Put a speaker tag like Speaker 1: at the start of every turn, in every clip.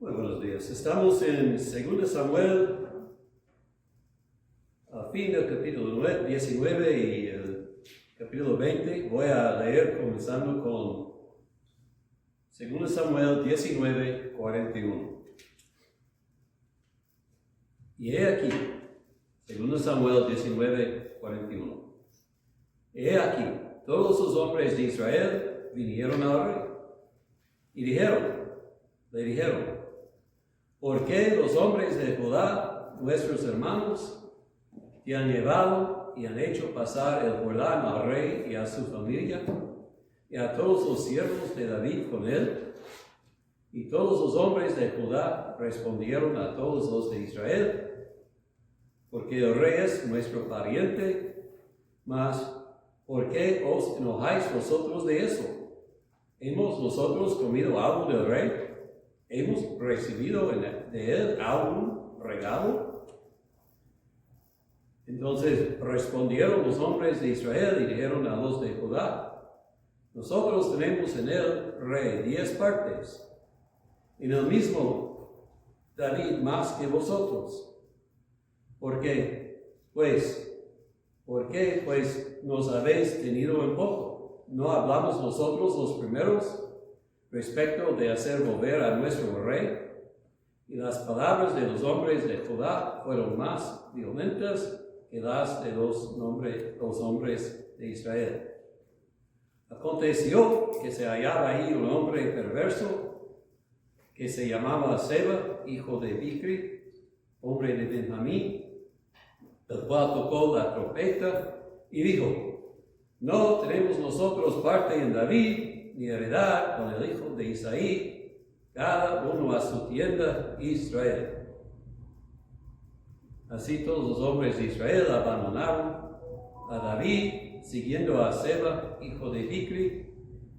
Speaker 1: Muy buenos días. Estamos en 2 Samuel, a fin del capítulo 19 y el capítulo 20. Voy a leer comenzando con 2 Samuel 19, 41. Y he aquí, 2 Samuel 19, 41. He aquí, todos los hombres de Israel vinieron al rey y le dijeron, ¿por qué los hombres de Judá, nuestros hermanos, te han llevado y han hecho pasar el Jordán al rey y a su familia, y a todos los siervos de David con él? Y todos los hombres de Judá respondieron a todos los de Israel, porque el rey es nuestro pariente, mas ¿por qué os enojáis vosotros de eso? ¿Hemos nosotros comido algo del rey? ¿Hemos recibido de él algún regalo? Entonces respondieron los hombres de Israel y dijeron a los de Judá, nosotros tenemos en el rey 10 partes, en el mismo David más que vosotros. ¿Por qué? ¿Por qué nos habéis tenido en poco? ¿No hablamos nosotros los primeros respecto de hacer volver a nuestro rey? Y las palabras de los hombres de Judá fueron más violentas que las de los hombres de Israel. Aconteció que se hallaba ahí un hombre perverso que se llamaba Seba, hijo de Bicri, hombre de Benjamín, el cual tocó la trompeta y dijo, no tenemos nosotros parte en David, ni heredad con el hijo de Isaí, cada uno a su tienda Israel. Así todos los hombres de Israel abandonaron a David, siguiendo a Seba, hijo de Bicri,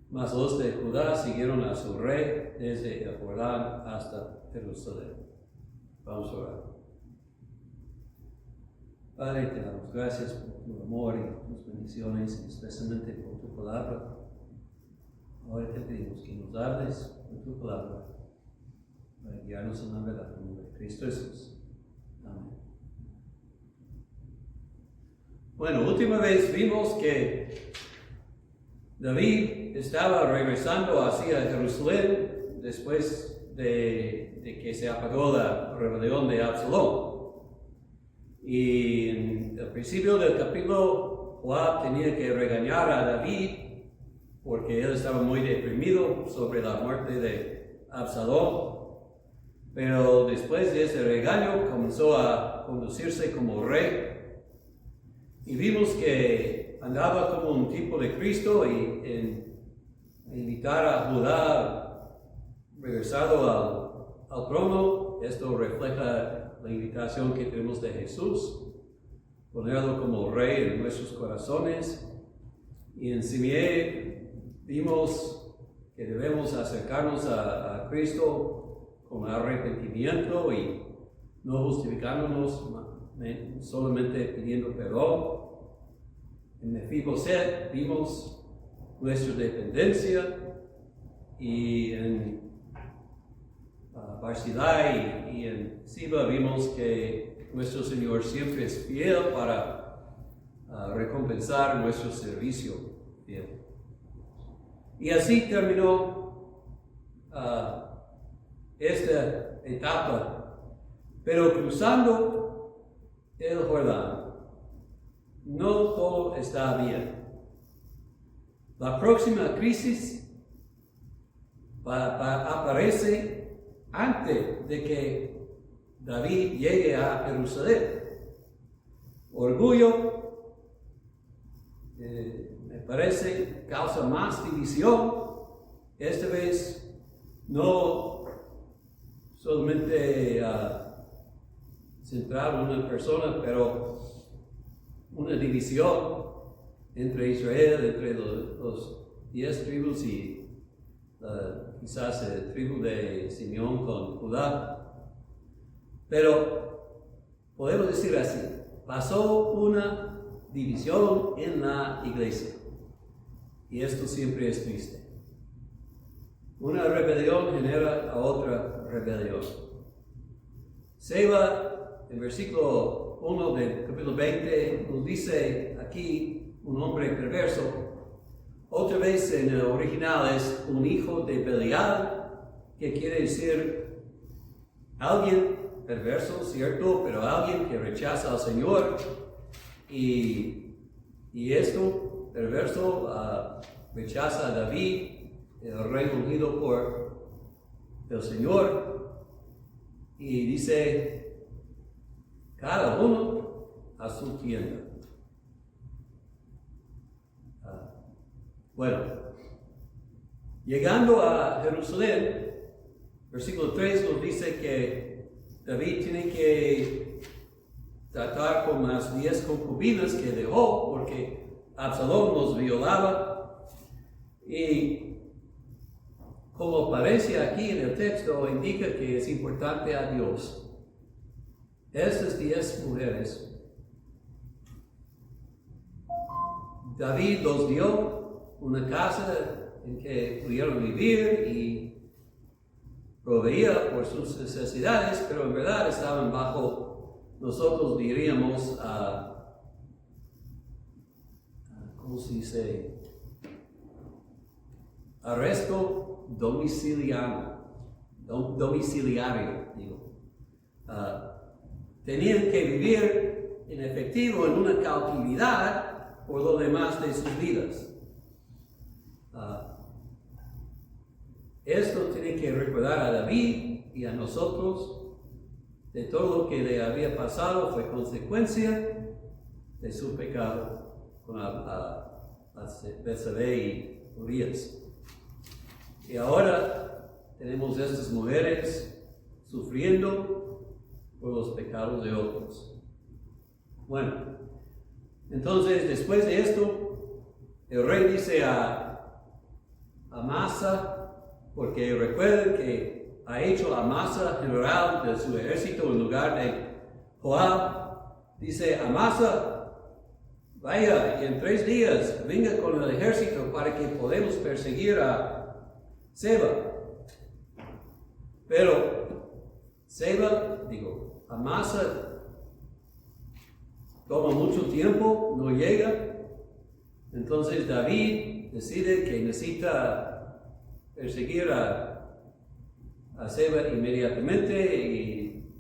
Speaker 1: mas los de Judá siguieron a su rey desde el Jordán hasta Jerusalén. Vamos a orar. Padre, te damos gracias por tu amor y tus bendiciones, especialmente por tu palabra. Ahora te pedimos que nos hables con tu palabra para guiarnos en la verdad, en el nombre de Cristo Jesús. Amén. Bueno, última vez vimos que David estaba regresando hacia Jerusalén después de que se apagó la rebelión de Absalón. Y en el principio del capítulo, Joab tenía que regañar a David porque él estaba muy deprimido sobre la muerte de Absalón. Pero después de ese regaño comenzó a conducirse como rey. Y vimos que andaba como un tipo de Cristo y en invitar a Judá regresado al trono. Esto refleja la invitación que tenemos de Jesús, ponerlo como rey en nuestros corazones. Y en Simeón vimos que debemos acercarnos a Cristo con arrepentimiento y no justificándonos solamente pidiendo perdón. En Mefiboset vimos nuestra dependencia, y en Barzillai y en Siba vimos que nuestro Señor siempre es fiel para recompensar nuestro servicio fiel. Y así terminó esta etapa. Pero cruzando el Jordán, no todo está bien. La próxima crisis aparece antes de que David llegue a Jerusalén. Orgullo, me parece, causa más división. Esta vez no solamente centrado en una persona, pero una división entre Israel, entre los 10 tribus y quizás el tribu de Simeón con Judá. Pero podemos decir así, pasó una división en la iglesia, y esto siempre es triste. Una rebelión genera a otra rebelión. Seba, en versículo 1 del capítulo 20, nos dice aquí un hombre perverso. Otra vez en el original es un hijo de Belial, que quiere decir alguien perverso, cierto, pero alguien que rechaza al Señor. Y esto, perverso, rechaza a David, el rey ungido por el Señor. Y dice, cada uno a su tienda. Bueno, llegando a Jerusalén, versículo 3 nos dice que David tiene que tratar con las 10 concubinas que dejó porque Absalón los violaba. Y como aparece aquí en el texto, indica que es importante a Dios. Estas 10 mujeres, David los dio una casa en que pudieron vivir y proveía por sus necesidades, pero en verdad estaban bajo, nosotros diríamos, ¿cómo se dice? Arresto domiciliario, digo. Tenían que vivir en efectivo en una cautividad por lo demás de sus vidas. Esto tiene que recordar a David y a nosotros de todo lo que le había pasado fue consecuencia de su pecado con Betsabé y Urías. Y ahora tenemos estas mujeres sufriendo por los pecados de otros. Bueno, entonces después de esto, el rey dice a Amasa, porque recuerden que ha hecho Amasa general de su ejército en lugar de Joab. Dice Amasa, vaya y en 3 días venga con el ejército para que podamos perseguir a Seba. Pero Amasa toma mucho tiempo, no llega. Entonces David decide que necesita perseguir a Seba inmediatamente y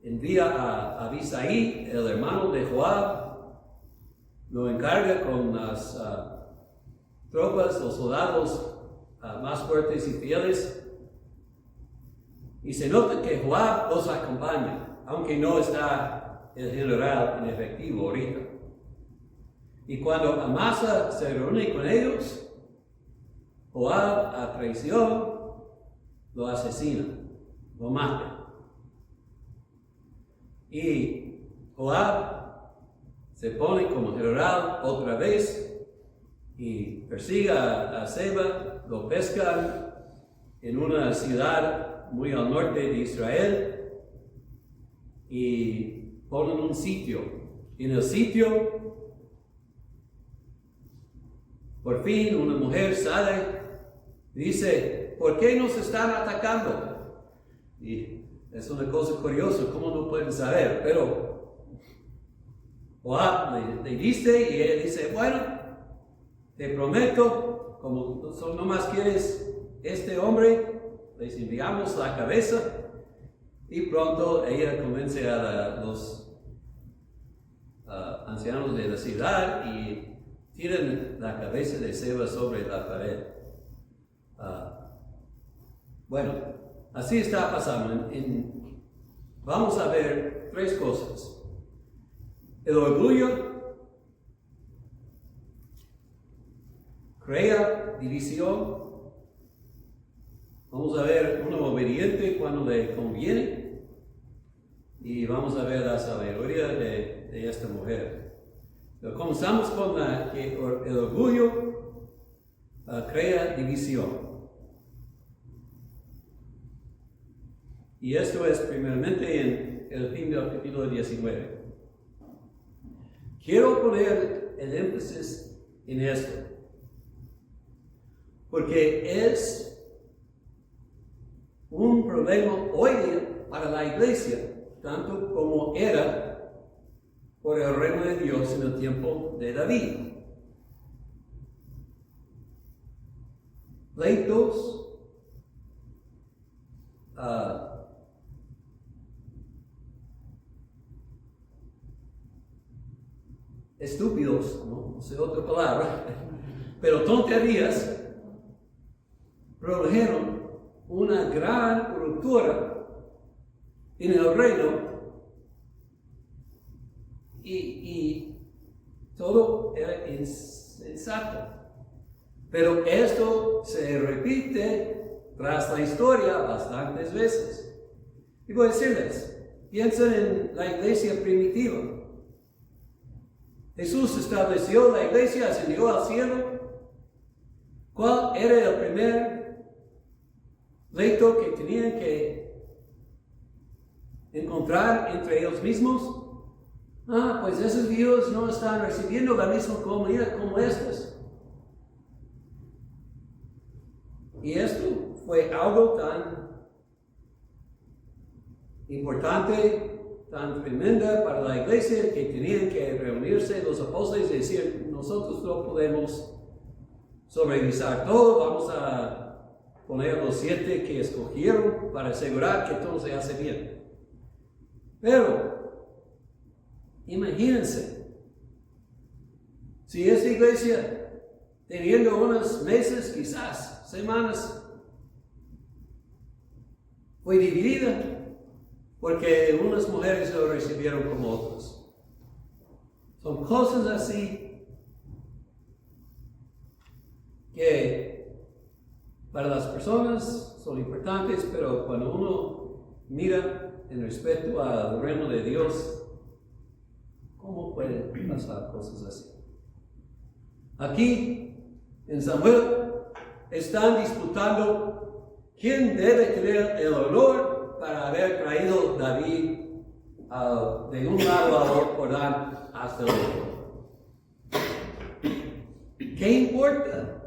Speaker 1: envía a Abisai, el hermano de Joab, lo encarga con las tropas, los soldados más fuertes y fieles. Y se nota que Joab los acompaña, aunque no está el general en efectivo ahorita. Y cuando Amasa se reúne con ellos, Joab, a traición, lo asesina, lo mata. Y Joab se pone como general otra vez y persigue a Seba, lo pescan en una ciudad muy al norte de Israel y ponen un sitio. En el sitio, por fin una mujer sale y dice, ¿por qué nos están atacando? Y es una cosa curiosa, ¿cómo no pueden saber? Pero Joab le dice y ella dice, bueno, te prometo, como no más quieres este hombre, les enviamos la cabeza. Y pronto ella convence a los ancianos de la ciudad y tiran la cabeza de Seba sobre la pared. Bueno, así está pasando. Vamos a ver 3 cosas. El orgullo crea división. Vamos a ver uno obediente cuando le conviene. Y vamos a ver la sabiduría de esta mujer. Pero comenzamos con que el orgullo crea división. Y esto es primeramente en el fin del capítulo 19. Quiero poner el énfasis en esto, porque es un problema hoy día para la iglesia, tanto como era por el reino de Dios en el tiempo de David. Pleitos, estúpidos, no sé otra palabra, pero tonterías, produjeron una gran ruptura en el reino y todo era insensato. Pero esto se repite tras la historia bastantes veces. Y voy a decirles, piensen en la iglesia primitiva. Jesús estableció la iglesia, ascendió al cielo. ¿Cuál era el primer pleito que tenían que encontrar entre ellos mismos? Pues esos Dios no están recibiendo la misma comunidad como estos. Y esto fue algo tan importante, tan tremenda para la iglesia, que tenían que reunirse los apóstoles y decir: nosotros no podemos sobrevisar todo, vamos a poner los 7 que escogieron para asegurar que todo se hace bien. Pero imagínense, si esta iglesia, teniendo unos meses, quizás semanas, fue dividida porque unas mujeres lo recibieron como otras. Son cosas así que para las personas son importantes, pero cuando uno mira en respecto al reino de Dios, ¿cómo pueden pasar cosas así? Aquí en Samuel están disputando quién debe tener el honor para haber traído David de un lado a Jordán hasta el otro. ¿Qué importa?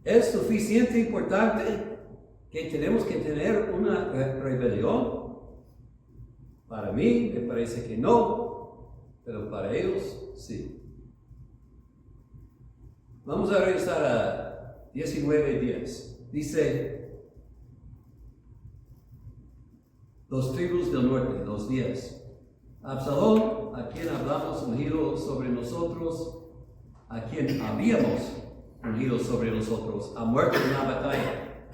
Speaker 1: ¿Es suficiente importante que tenemos que tener una rebelión? Para mí me parece que no, pero para ellos sí. Vamos a regresar a 19:10. Dice: los tribus del norte, los 10. Absalón, a quien hablamos ungido sobre nosotros, a quien habíamos ungido sobre nosotros, ha muerto en la batalla.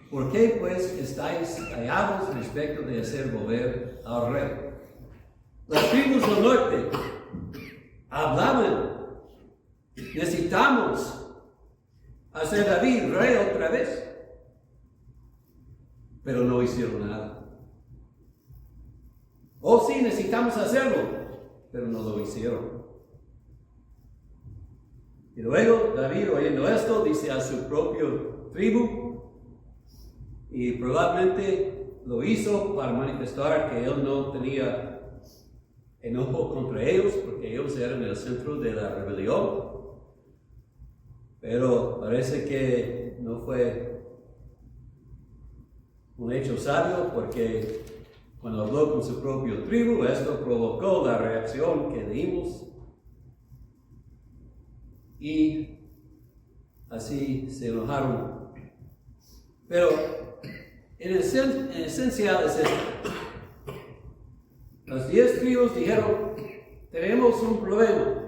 Speaker 1: ¿Por qué pues estáis callados respecto de hacer volver al rey? Las tribus del norte hablaban: necesitamos hacer David rey otra vez. Pero no hicieron nada. Sí, necesitamos hacerlo, pero no lo hicieron. Y luego David, oyendo esto, dice a su propio tribu, y probablemente lo hizo para manifestar que él no tenía enojo contra ellos, porque ellos eran el centro de la rebelión. Pero parece que no fue un hecho sabio, porque cuando habló con su propio tribu, esto provocó la reacción que leímos. Y así se enojaron. Pero en esencial es esto. Los 10 tribus dijeron: tenemos un problema.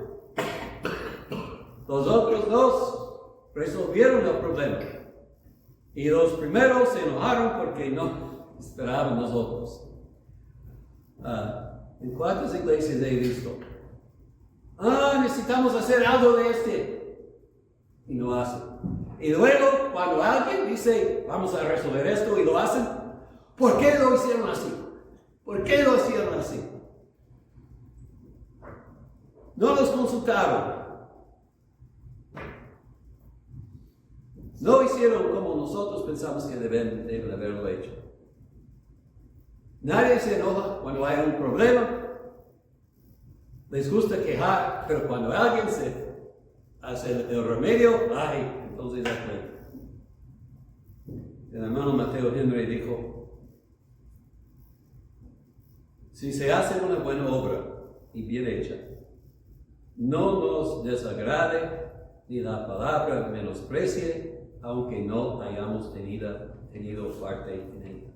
Speaker 1: Los otros 2 resolvieron el problema. Y los primeros se enojaron porque no esperaban los otros. ¿En cuántas iglesias he visto? Necesitamos hacer algo de este. Y no hacen. Y luego, cuando alguien dice: vamos a resolver esto, y lo hacen, ¿por qué lo hicieron así? ¿Por qué lo hicieron así? No los consultaron. No hicieron como nosotros pensamos que deben haberlo hecho. Nadie se enoja cuando hay un problema. Les gusta quejar, pero cuando alguien se hace el remedio, entonces es pleito. el hermano Mateo Henry dijo, si se hace una buena obra y bien hecha, no nos desagrade ni la palabra menosprecie, aunque no hayamos tenido parte en ella.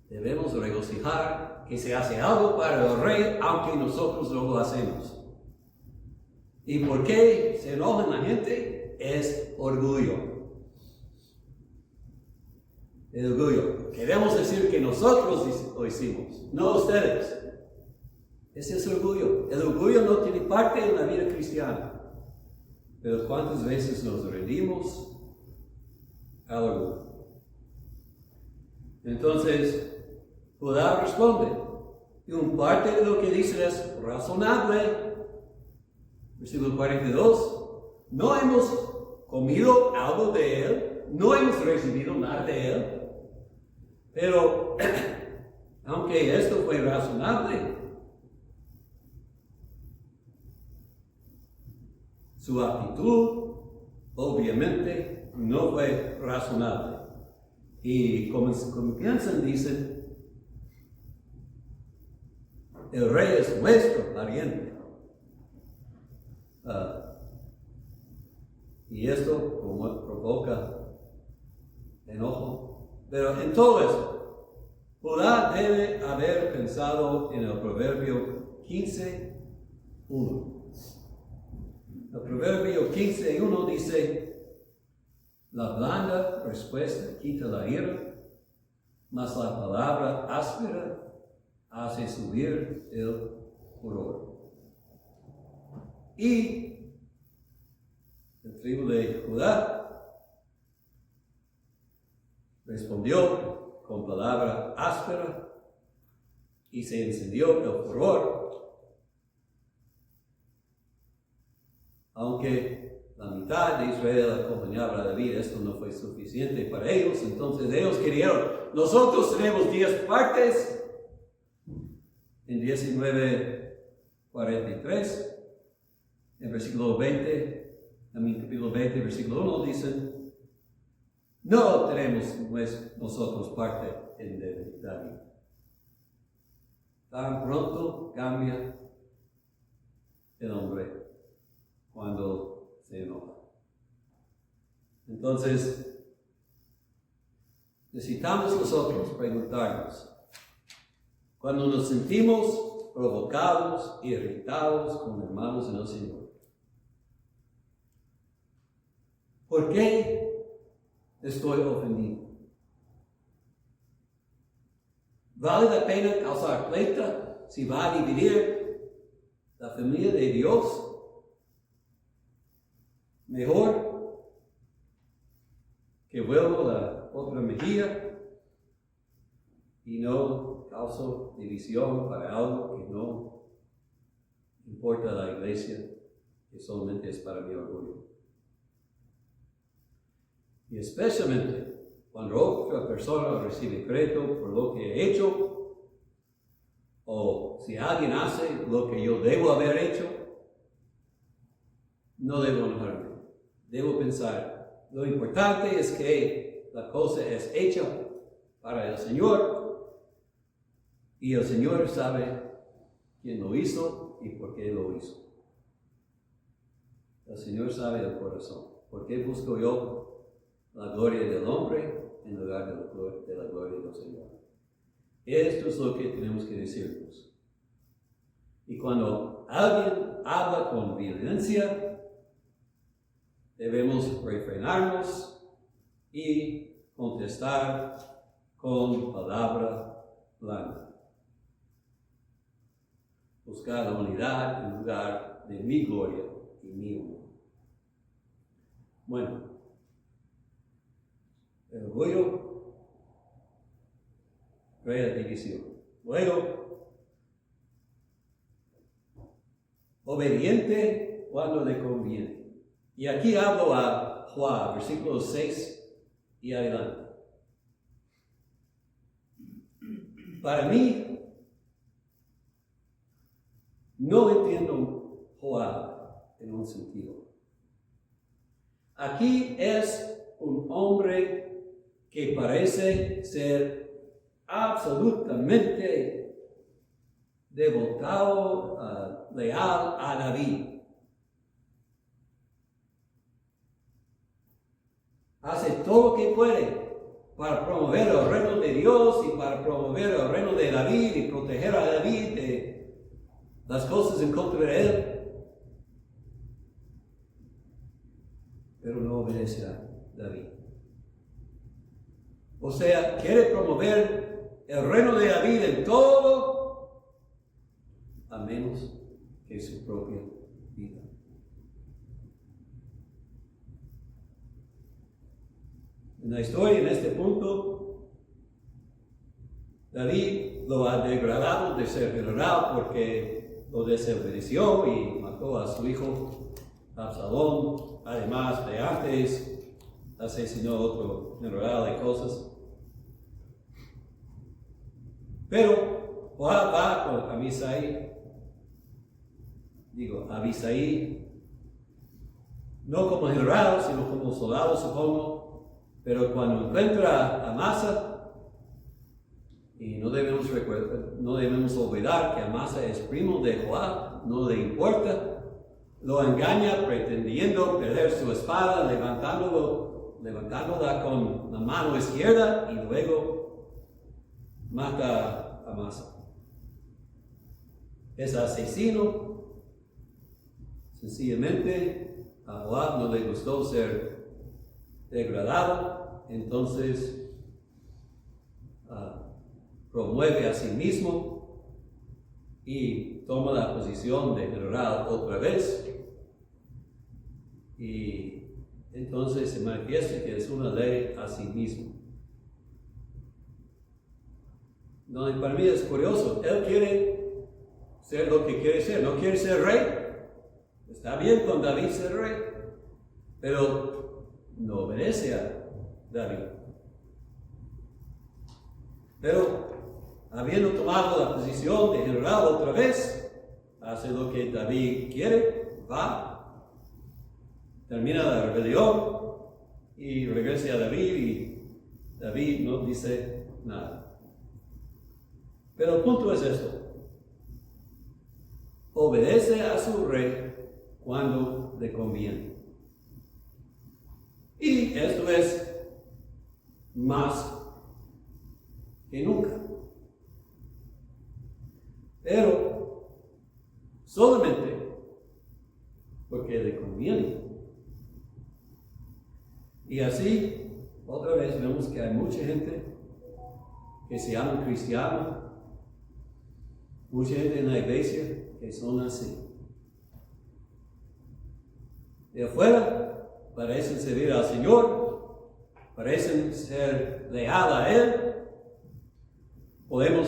Speaker 1: Debemos regocijar que se hace algo para el rey, aunque nosotros no lo hacemos. ¿Y por qué se enoja la gente? Es orgullo. El orgullo. Queremos decir que nosotros lo hicimos, no ustedes. Ese es el orgullo. El orgullo no tiene parte en la vida cristiana. Pero ¿cuántas veces nos rendimos al orgullo? Entonces, Judá responde, y un parte de lo que dice es razonable. Versículo 42, no hemos comido algo de él, no hemos recibido nada de él, pero aunque esto fue razonable, su actitud obviamente no fue razonable. Y como piensan, dicen, el rey es nuestro pariente. Y esto provoca enojo. Pero en todo esto, Judá debe haber pensado en el proverbio 15:1. El proverbio 15:1 dice, la blanda respuesta quita la ira, mas la palabra áspera hace subir el furor. Y la tribu de Judá respondió con palabra áspera y se encendió el furor. Aunque la mitad de Israel acompañaba a David, esto no fue suficiente para ellos, entonces ellos querían, nosotros tenemos 10 partes. En 19:43, en versículo 20, capítulo 20, versículo 1, dicen, no tenemos nosotros parte en David. Tan pronto cambia el hombre cuando se enoja. Entonces, necesitamos nosotros preguntarnos, cuando nos sentimos provocados, irritados con hermanos en el Señor, ¿por qué estoy ofendido? ¿Vale la pena causar pleito si va a dividir la familia de Dios? Mejor que vuelva la otra mejilla y no causo división para algo que no importa a la iglesia, que solamente es para mi orgullo. Y especialmente cuando otra persona recibe crédito por lo que he hecho, o si alguien hace lo que yo debo haber hecho, no debo enojarme. Debo pensar, lo importante es que la cosa es hecha para el Señor, y el Señor sabe quién lo hizo y por qué lo hizo. El Señor sabe el corazón. ¿Por qué busco yo la gloria del hombre en lugar de la gloria del Señor? Esto es lo que tenemos que decirnos. Y cuando alguien habla con violencia, debemos refrenarnos y contestar con palabra blanda. Buscar la unidad en lugar de mi gloria y mi honor. Bueno, el orgullo crea división. Luego, obediente cuando le conviene. Y aquí hablo a Juan, versículos 6 y adelante. Para mí, no entiendo Joab en un sentido. Aquí es un hombre que parece ser absolutamente devotado, leal a David. Hace todo lo que puede para promover el reino de Dios y para promover el reino de David y proteger a David de las cosas en contra de él. Pero no obedece a David. O sea, quiere promover el reino de David en todo, a menos que su propia vida. En la historia, en este punto, David lo ha degradado de ser general porque lo desobedeció y mató a su hijo Absalón. Además de antes, asesinó a otro general de cosas. Pero Joab va con Abisai, no como general, sino como soldado, supongo. Pero cuando encuentra a Amasa, y no debemos olvidar que Amasa es primo de Joab, no le importa, lo engaña pretendiendo perder su espada, levantándola con la mano izquierda y luego mata a Amasa. Es asesino. Sencillamente a Joab no le gustó ser degradado, entonces promueve a sí mismo y toma la posición de general otra vez, y entonces se manifiesta que es una ley a sí mismo. No, y para mí es curioso, él quiere ser lo que quiere ser, no quiere ser rey. Está bien con David ser rey, pero no obedece a David. Pero habiendo tomado la posición de general otra vez, hace lo que David quiere, va, termina la rebelión y regresa a David, y David no dice nada. Pero el punto es esto: obedece a su rey cuando le conviene. Y esto es más que nunca. Pero solamente porque le conviene. Y así, otra vez vemos que hay mucha gente que se llama cristiana, mucha gente en la iglesia que son así. De afuera parecen servir al Señor, parecen ser leal a Él. Podemos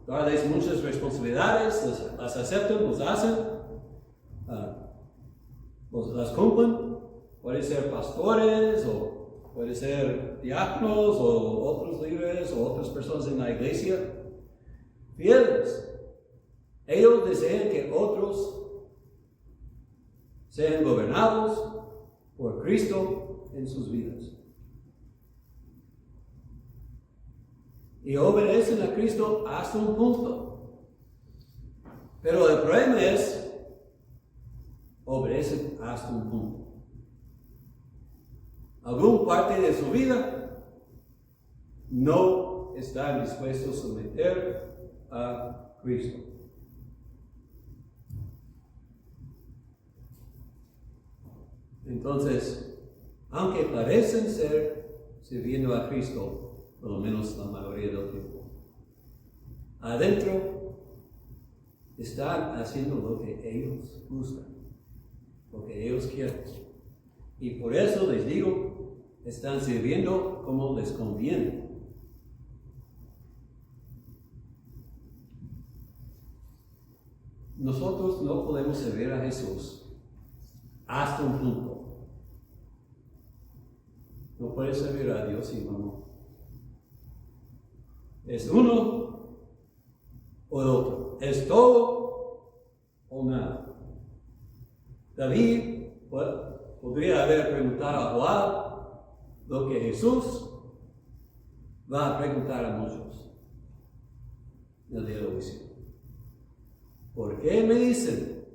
Speaker 1: darles muchas responsabilidades, las aceptan, las hacen, las cumplen. Pueden ser pastores, o pueden ser diáconos, o otros líderes, o otras personas en la iglesia. Fieles. Ellos desean que otros sean gobernados por Cristo en sus vidas. Y obedecen a Cristo hasta un punto. Pero el problema es, obedecen hasta un punto. Alguna parte de su vida no están dispuestos a someter a Cristo. Entonces, aunque parecen ser sirviendo a Cristo, por lo menos la mayoría del tiempo, adentro están haciendo lo que ellos gustan, lo que ellos quieren. Y por eso les digo, están sirviendo como les conviene. Nosotros no podemos servir a Jesús hasta un punto. No puedes servir a Dios si no. Es uno o el otro. Es todo o nada. David podría haber preguntado a Joab lo que Jesús va a preguntar a muchos en el día del juicio. ¿Por qué me dicen,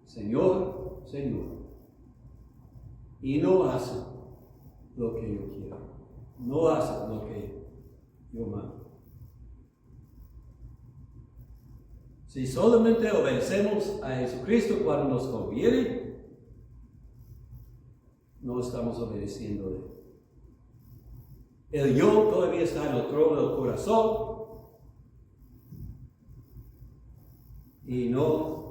Speaker 1: Señor, Señor, y no hacen lo que yo quiero? No hacen lo que yo mando. Si solamente obedecemos a Jesucristo cuando nos conviene, no estamos obedeciendo a Él. El yo todavía está en el trono del corazón y no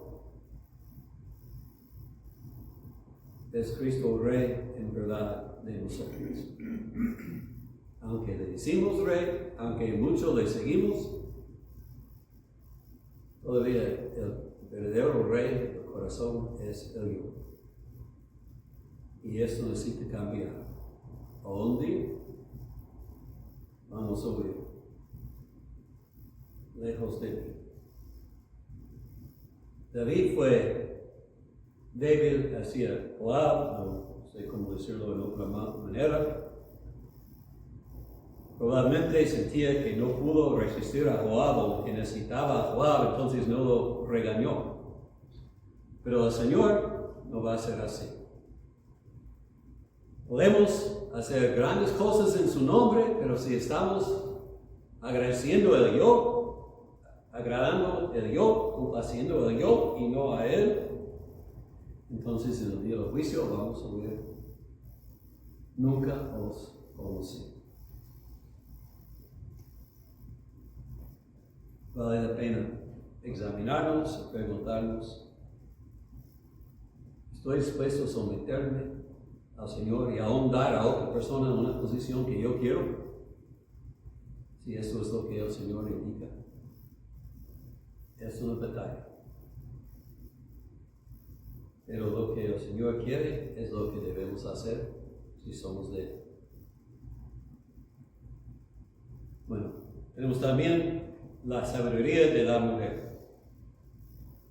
Speaker 1: es Cristo Rey en verdad de nosotros. Aunque le decimos Rey, aunque muchos le seguimos, todavía el verdadero Rey del corazón es el yo. Y esto necesita cambiar. ¿A dónde? Vamos a huir. Lejos de mí. David fue débil hacia Joab, no sé cómo decirlo de otra manera. Probablemente sentía que no pudo resistir a Joab o que necesitaba a Joab, entonces no lo regañó. Pero el Señor no va a ser así. Podemos hacer grandes cosas en su nombre, pero si estamos agradeciendo el yo, agradando el yo, complaciendo el yo y no a Él, entonces en el día del juicio vamos a ver, nunca os conocí. Vale la pena examinarnos y preguntarnos, ¿estoy dispuesto a someterme al Señor y aún dar a otra persona una posición que yo quiero? Si eso es lo que el Señor indica. Es una batalla. Pero lo que el Señor quiere es lo que debemos hacer si somos de Él. Bueno, tenemos también la sabiduría de la mujer.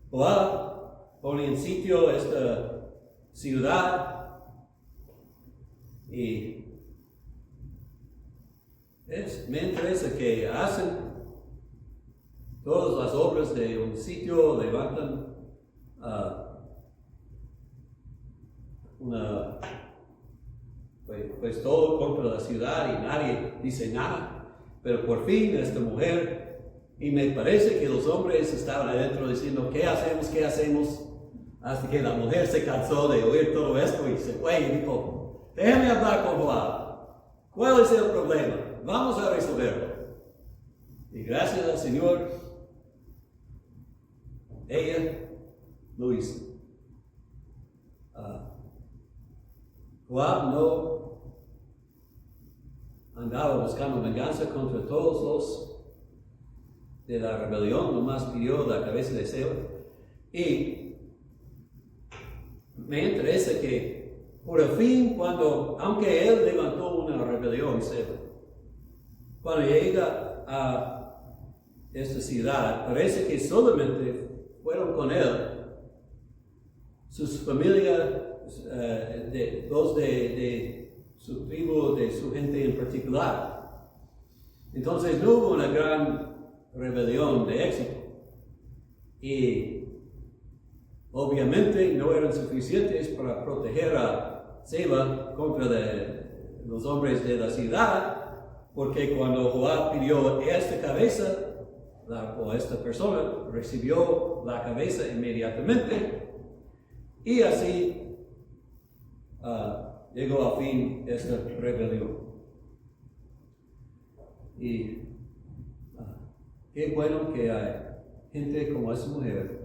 Speaker 1: Joab pone en sitio esta ciudad y me interesa que hacen todas las obras de un sitio, levantan pues todo contra la ciudad y nadie dice nada, pero por fin esta mujer, y me parece que los hombres estaban adentro diciendo ¿qué hacemos? ¿Qué hacemos? Hasta que la mujer se cansó de oír todo esto y se fue y dijo, déjame hablar con Joab. ¿Cuál es el problema? Vamos a resolverlo. Y gracias al Señor, ella lo hizo. Joab no andaba buscando venganza contra todos los de la rebelión, nomás pidió la cabeza de Seba. Y me interesa que por el fin, aunque él levantó una rebelión, Seba, cuando llega a esta ciudad, parece que solamente fueron con él sus familias, dos de su tribu, de su gente en particular. Entonces no hubo una gran rebelión de éxito. Y obviamente no eran suficientes para proteger a Seba contra los hombres de la ciudad, porque cuando Joab pidió esta cabeza, o esta persona recibió la cabeza inmediatamente, y así llegó a fin esta rebelión. Y qué bueno que hay gente como esa mujer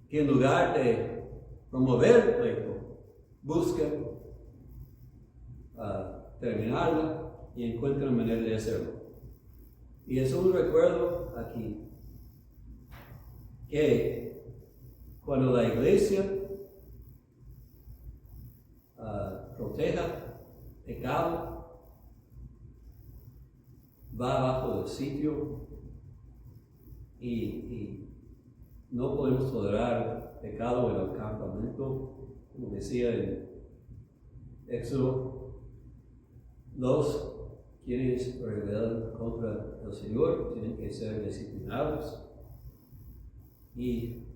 Speaker 1: que en lugar de promover el pleito, busca terminarla y encuentra una manera de hacerlo. Y es un recuerdo aquí que cuando la iglesia proteja pecado, va abajo del sitio y no podemos tolerar pecado en el campamento, como decía en Éxodo 2, quienes rebelan contra el Señor tienen que ser disciplinados. Y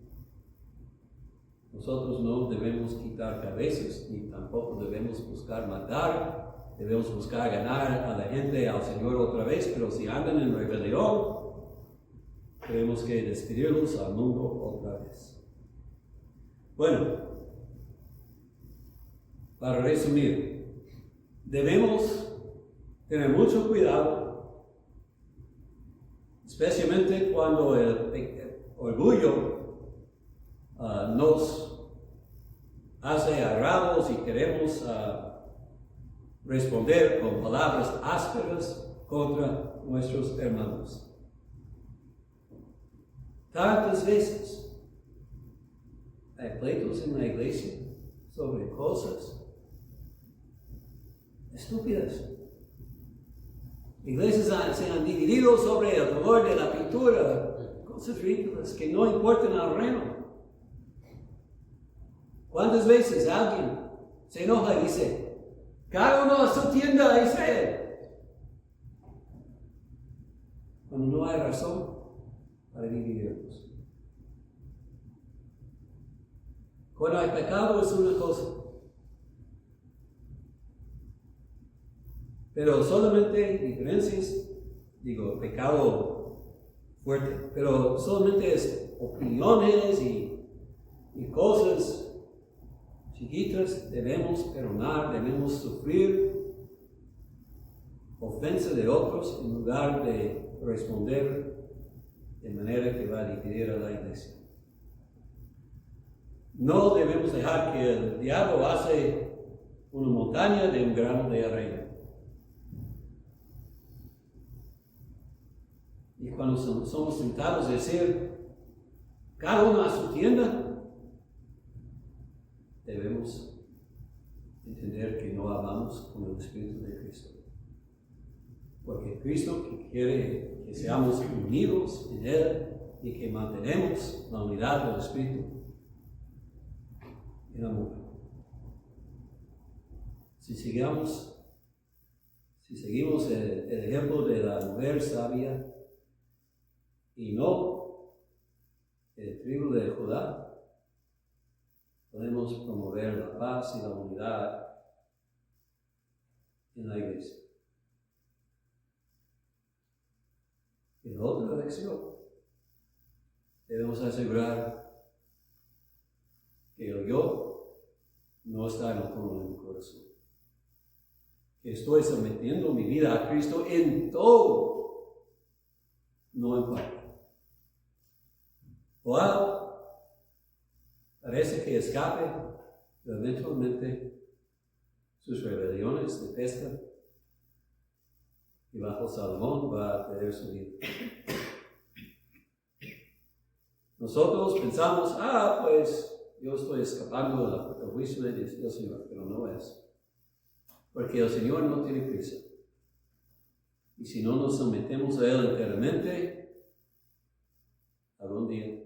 Speaker 1: nosotros no debemos quitar cabezas, ni tampoco debemos buscar matar, debemos buscar ganar a la gente, al Señor otra vez, pero si andan en rebelión, tenemos que despedirlos al mundo otra vez. Bueno, para resumir, debemos tener mucho cuidado, especialmente cuando el orgullo nos hace agarrados y queremos responder con palabras ásperas contra nuestros hermanos. Tantas veces hay pleitos en la iglesia sobre cosas estúpidas. Iglesias se han dividido sobre el color de la pintura, cosas ridículas que no importan al reino. ¿Cuántas veces alguien se enoja y dice, cada uno a su tienda a Israel? Cuando no hay razón para dividirnos. Cuando hay pecado es una cosa. Pero solamente diferencias, pecado fuerte, pero solamente es opiniones y cosas chiquitas, debemos perdonar, debemos sufrir ofensa de otros en lugar de responder de manera que va a dividir a la iglesia. No debemos dejar que el diablo hace una montaña de un grano de arena. Y cuando somos tentados a decir, cada uno a su tienda, debemos entender que no hablamos con el Espíritu de Cristo. Porque Cristo quiere que seamos unidos en Él y que mantenemos la unidad del Espíritu en amor. Si seguimos el ejemplo de la mujer sabia y no el tribu de Judá, podemos promover la paz y la unidad en la iglesia. En otra lección, debemos asegurar que el yo no está en el trono de mi corazón. Que estoy sometiendo mi vida a Cristo en todo, no en parte. Parece que escape, pero eventualmente sus rebeliones de pesca y bajo Salomón va a perder su vida. Nosotros pensamos, pues yo estoy escapando del juicio del Señor, pero no es. Porque el Señor no tiene prisa. Y si no nos sometemos a Él enteramente, algún día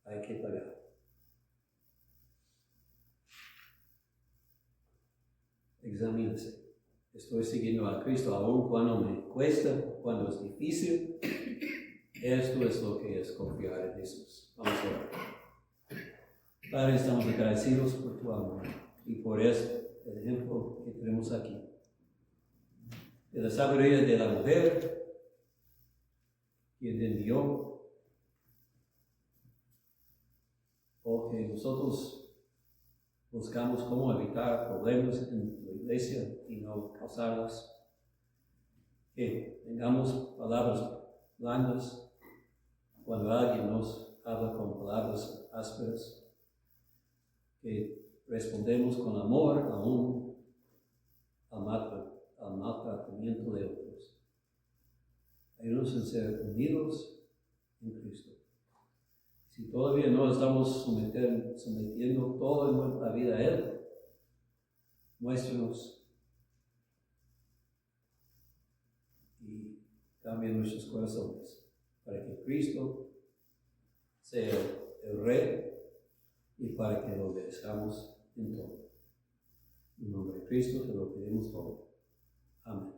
Speaker 1: hay que pagar. Examínese. Estoy siguiendo a Cristo aún cuando me cuesta, cuando es difícil. Esto es lo que es confiar en Jesús. Vamos a orar. Padre, estamos agradecidos por tu amor y por el ejemplo que tenemos aquí. De la sabiduría de la mujer que entendió o que nosotros buscamos cómo evitar problemas en la iglesia y no causarlas. Que tengamos palabras blandas cuando alguien nos habla con palabras ásperas. Que respondemos con amor aún al maltratamiento de otros. Ayúdanos a ser unidos en Cristo. Si todavía no estamos sometiendo toda nuestra vida a Él, muéstranos y cambien nuestros corazones para que Cristo sea el Rey y para que lo obedezcamos en todo. En nombre de Cristo te lo pedimos todo. Amén.